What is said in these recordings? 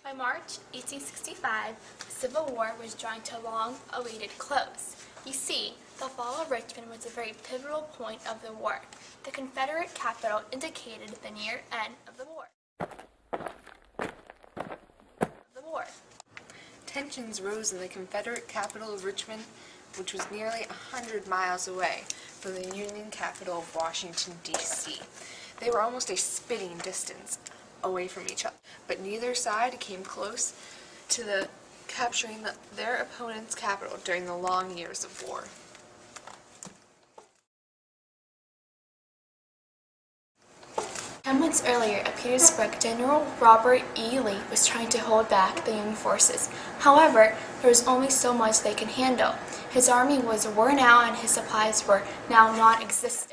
By March 1865, the Civil War was drawing to a long-awaited close. You see, the fall of Richmond was a very pivotal point of the war. The Confederate capital indicated the near end of the war. Tensions rose in the Confederate capital of Richmond, which was nearly 100 miles away from the Union capital of Washington, D.C. They were almost a spitting distance away from each other, but neither side came close to capturing their opponent's capital during the long years of war. Months earlier, at Petersburg, General Robert E. Lee was trying to hold back the Union forces. However, there was only so much they could handle. His army was worn out and his supplies were now non-existent.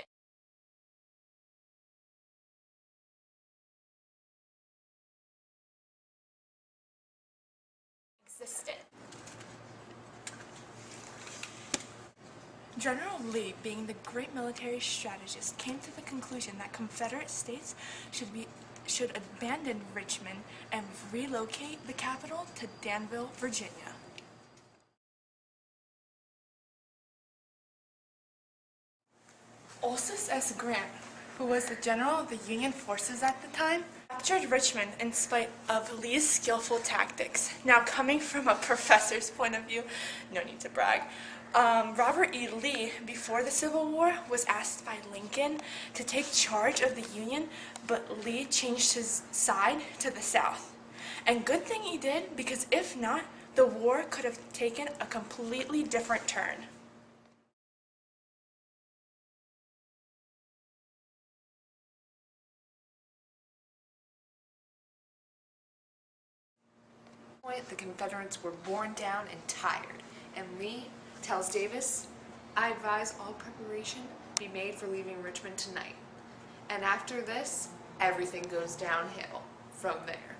General Lee, being the great military strategist, came to the conclusion that Confederate states should abandon Richmond and relocate the capital to Danville, Virginia. Ulysses S. Grant, who was the general of the Union forces at the time, captured Richmond in spite of Lee's skillful tactics. Now, coming from a professor's point of view, no need to brag, Robert E. Lee, before the Civil War, was asked by Lincoln to take charge of the Union, but Lee changed his side to the South. And good thing he did, because if not, the war could have taken a completely different turn. At this point, the Confederates were worn down and tired, and Lee tells Davis, "I advise all preparation be made for leaving Richmond tonight. And after this, everything goes downhill from there."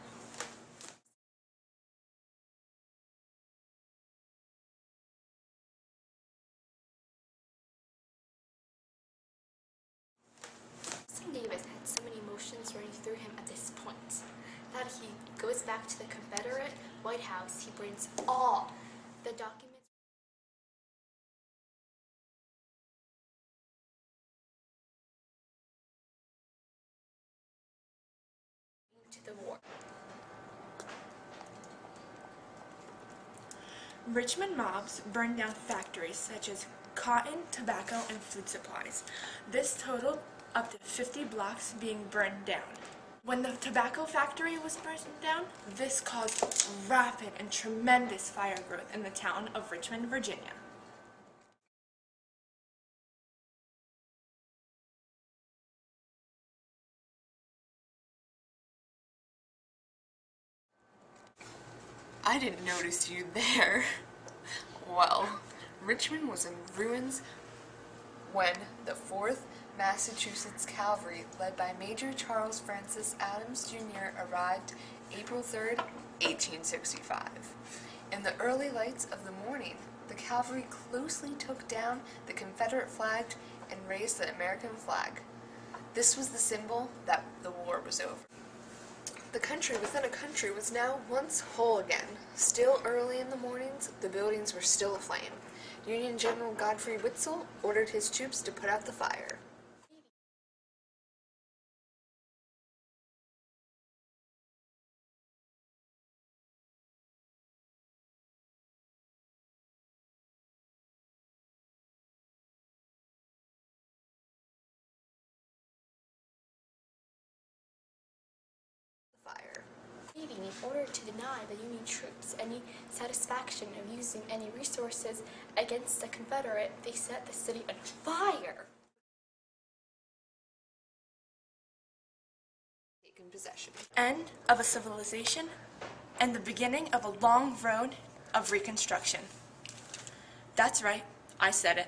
Davis had so many emotions running through him at this point that he goes back to the Confederate White House. He brings all the documents to the war. Richmond mobs burned down factories such as cotton, tobacco, and food supplies. This totaled up to 50 blocks being burned down. When the tobacco factory was burned down, this caused rapid and tremendous fire growth in the town of Richmond, Virginia. I didn't notice you there. Well, Richmond was in ruins when the 4th Massachusetts Cavalry, led by Major Charles Francis Adams, Jr., arrived April 3, 1865. In the early lights of the morning, the cavalry closely took down the Confederate flag and raised the American flag. This was the symbol that the war was over. The country within a country was now once whole again. Still early in the mornings, the buildings were still aflame. Union General Godfrey Witzel ordered his troops to put out the fire. In order to deny the Union troops any satisfaction of using any resources against the Confederate, they set the city on fire. Taken possession. End of a civilization and the beginning of a long road of Reconstruction. That's right, I said it.